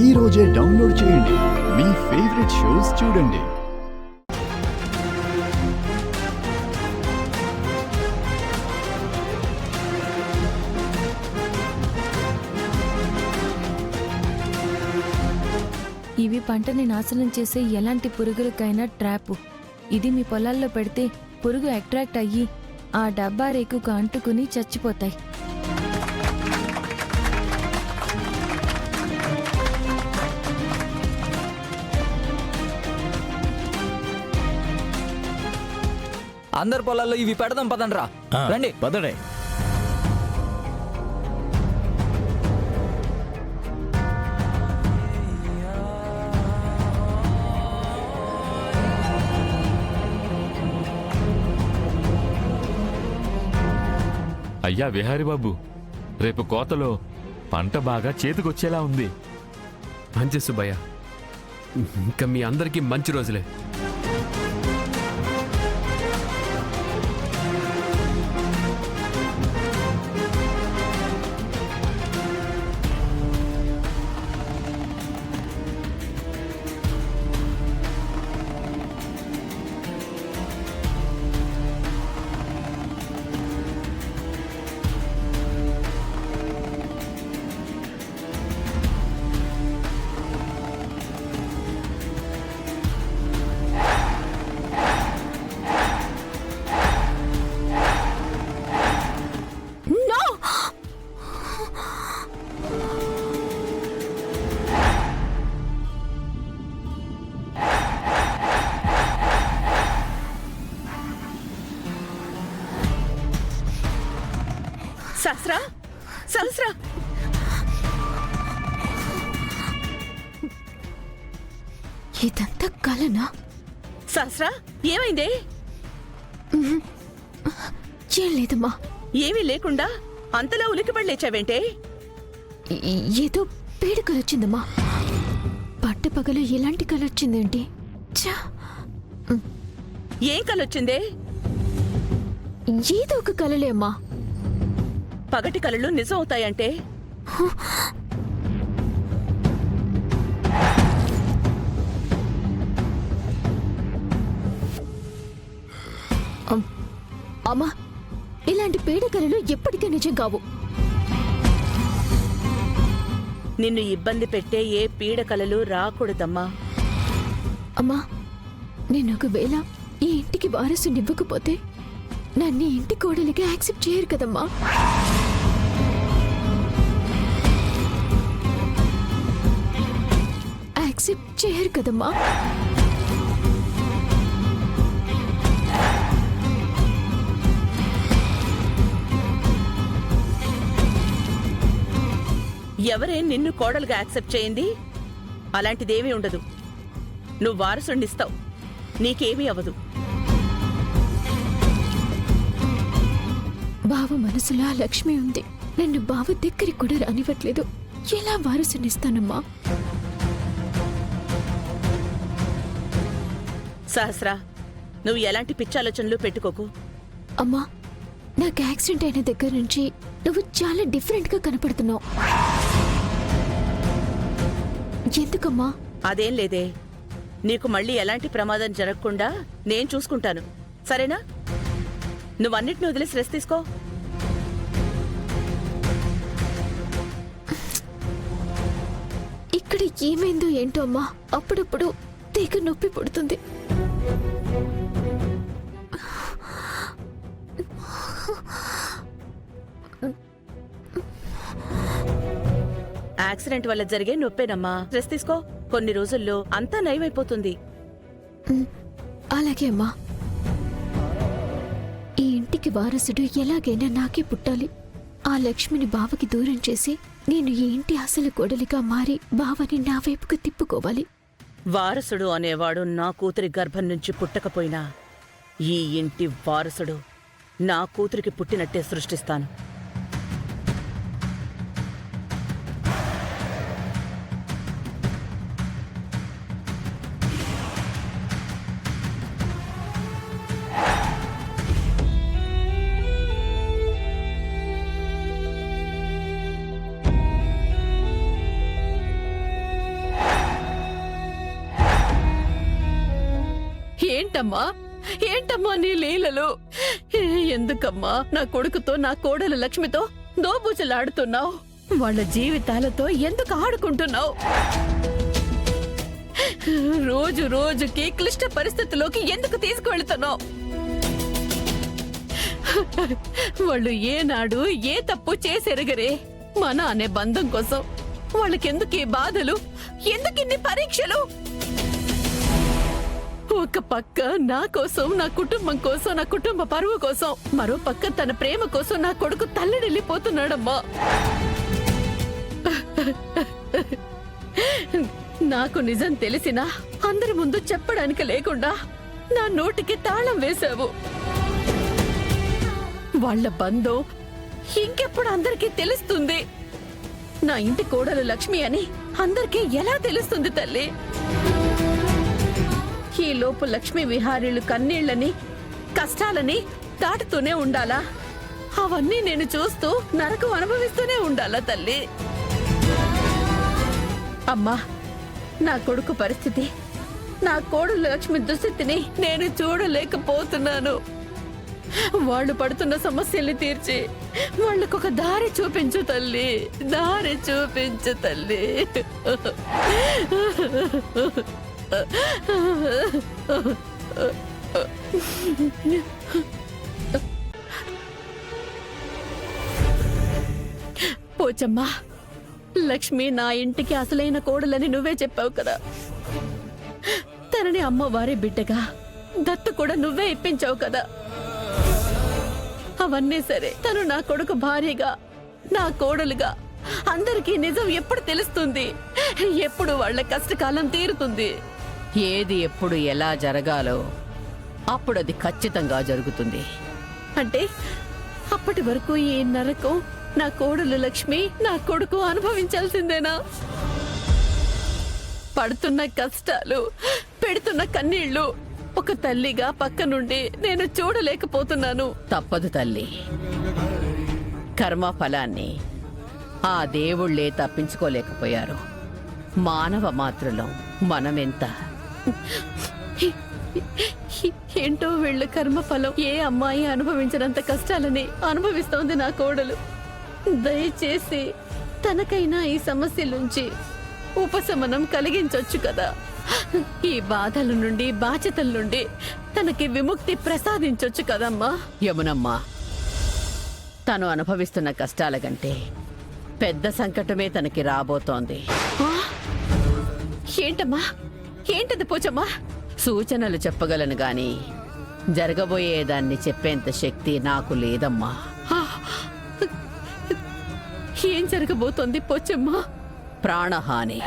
ఈ రోజే డౌన్లోడ్ చేయండి. మీ ఫేవరెట్ షోస్ చూడండి. ఇవి పంటని నాశనం చేసే ఎలాంటి పురుగులకైనా ట్రాపు. ఇది మీ పొలాల్లో పెడితే పురుగు అట్రాక్ట్ అయ్యి ఆ డబ్బా రేకుకు అంటుకుని చచ్చిపోతాయి. అందరి పొలాల్లో ఇవి పెడదాం పదండ్రా. రండి పదండి. అయ్యా విహారీ బాబు, రేపు కోతలో పంట బాగా చేతికొచ్చేలా ఉంది. మంచి సుబ్బయ్య, ఇంకా మీ అందరికీ మంచి రోజులే. సహస్రా, సహస్రా, ఇదంతా కలనా? సహస్రా, ఏమైందే? ఏం లేదమ్మా. ఏమీ లేకుండా అంతలా ఉలికిపడి లేచావేంటే? ఏదో పీడ కలొచ్చిందమ్మా. పట్టపగలు ఎలాంటి కలొచ్చిందేంటి? ఏం కలొచ్చిందే? ఏదో ఒక కలలే అమ్మా. పగటి కలలు నిజం అవుతాయంటే? అమ్మా, ఇలాంటి పీడ కలలు ఎప్పటికీ నిజం కావు. నిన్ను ఇబ్బంది పెట్టే ఏ పీడ కలలు రాకూడదమ్మా. అమ్మా, నేను ఒకవేళ ఈ ఇంటికి వారసునివ్వకపోతే నన్ను ఇంటి కోడలిగా యాక్సెప్ట్ చేయరు కదమ్మా. యాక్సెప్ట్ చేయరు కదమ్మా. ఎవరే నిన్ను కోడలుగా యాక్సెప్ట్ చేయింది? అలాంటిదేమీ ఉండదు. నువ్వు వారసుండిస్తావు, నీకేమీ అవదు. బావ మనసులో లక్ష్మి ఉంది. నన్ను బావ దగ్గరికి కూడా రానివ్వట్లేదు. ఎలా వారసునిస్తానమ్మా? సహస్రా, నువ్వు ఎలాంటి పిచ్చాలోచనలు పెట్టుకోకు. అమ్మా, నాకు యాక్సిడెంట్ అయిన దగ్గర నుంచి నువ్వు చాలా డిఫరెంట్ గా కనపడుతున్నావు. ఎందుకమ్మా? అదేం లేదే, నీకు మళ్ళీ ఎలాంటి ప్రమాదం జరగకుండా నేను చూసుకుంటాను, సరేనా? నువ్వన్నిటిని వదిలేసి రెస్ట్ తీసుకో. ఇక్కడ ఏమైందో ఏంటో అమ్మా, అప్పుడప్పుడు తెగ నొప్పి పుడుతుంది. యాక్సిడెంట్ వల్ల జరిగే నొప్పేనమ్మా, రెస్ట్ తీసుకో. కొన్ని రోజుల్లో అంతా నయమైపోతుంది. అలాగే అమ్మా. ఈ ఇంటికి వారసుడు ఎలాగైనా నాకే పుట్టాలి. ఆ లక్ష్మిని బావకి దూరం చేసి నేను ఈ ఇంటి అసలు కోడలిగా మారి బావని నా వైపుకు తిప్పుకోవాలి. వారసుడు అనేవాడు నా కూతురి గర్భం నుంచి పుట్టకపోయినా ఈ ఇంటి వారసుడు నా కూతురికి పుట్టినట్టే సృష్టిస్తాను. ఏంటమ్మా నీ లీలలు? ఎందుకమ్మా నా కొడుకుతో నా కోడలు లక్ష్మితో దోబూచలాడుతున్నావు? వాళ్ళ జీవితాలతో ఎందుకు ఆడుకుంటున్నావు? రోజు రోజుకి క్లిష్ట పరిస్థితిలోకి ఎందుకు తీసుకువెళ్తున్నావు? వాళ్ళు ఏనాడు ఏ తప్పు చేసెరగరే. మన అనే బంధం కోసం వాళ్ళకెందుకు ఈ బాధలు, ఎందుకిన్ని పరీక్షలు? ఒక పక్క నా కోసం, నా కుటుంబం కోసం, నా కుటుంబ పరువు కోసం, మరో పక్క తన ప్రేమ కోసం నా కొడుకు తల్లడిల్లిపోతున్నాడమ్మా. నాకు నిజం తెలిసినా అందరి ముందు చెప్పడానికి లేకుండా నా నోటికి తాళం వేశావు. వాళ్ళ బంధం ఇంకెప్పుడు అందరికీ తెలుస్తుంది? నా ఇంటి కోడలు లక్ష్మి అని అందరికీ ఎలా తెలుస్తుంది తల్లి? ఈ లోపు లక్ష్మీ విహారీలు కన్నీళ్లని, కష్టాలని దాటుతూనే ఉండాలా? అవన్నీ నేను చూస్తూ నరకం అనుభవిస్తూనే ఉండాలా తల్లి? అమ్మా, నా కొడుకు పరిస్థితి, నా కోడలు లక్ష్మి దుస్థితిని నేను చూడలేకపోతున్నాను. వాళ్ళు పడుతున్న సమస్యల్ని తీర్చి వాళ్ళకొక దారి చూపించు తల్లి, దారి చూపించు తల్లి. పోచమ్మా, లక్ష్మి నా ఇంటికి అసలైన కోడలని నువ్వే చెప్పావు కదా. తనని అమ్మవారి బిడ్డగా దత్తు కూడా నువ్వే ఇప్పించావు కదా. అవన్నీ సరే, తను నా కొడుకు భార్యగా, నా కోడలుగా అందరికీ నిజం ఎప్పుడు తెలుస్తుంది? ఎప్పుడు వాళ్ళ కష్టకాలం తీరుతుంది? ఏది ఎప్పుడు ఎలా జరగాలో అప్పుడు అది ఖచ్చితంగా జరుగుతుంది. అంటే అప్పటి వరకు ఈ నరకం నా కోడలు లక్ష్మి, నా కొడుకు అనుభవించాల్సిందేనా? పడుతున్న కష్టాలు, పెడుతున్న కన్నీళ్లు ఒక తల్లిగా పక్క నుండి నేను చూడలేకపోతున్నాను. తప్పదు తల్లి, కర్మ ఫలాన్ని ఆ దేవుళ్లే తప్పించుకోలేకపోయారు. మానవ మాతృలం మనమెంత. ఏంటో వీళ్ళ కర్మఫలం. ఏ అమ్మాయి అనుభవించినంత కష్టాలని అనుభవిస్తోంది నా కోడలు. దయచేసి తనకైనా ఈ సమస్యలుంచి ఉపశమనం కలిగించొచ్చు కదా. ఈ బాధల నుండి, బాధ్యతల నుండి తనకి విముక్తి ప్రసాదించొచ్చు కదమ్మా. యమునమ్మా, తను అనుభవిస్తున్న కష్టాల కంటే పెద్ద సంకటమే తనకి రాబోతోంది. ఏంటమ్మా, ఏంటది పోచమ్మా? సూచనలు చెప్పగలను గాని జరగబోయేదాన్ని చెప్పేంత శక్తి నాకు లేదమ్మా. ఏం జరగబోతోంది పోచమ్మా? ప్రాణహాని.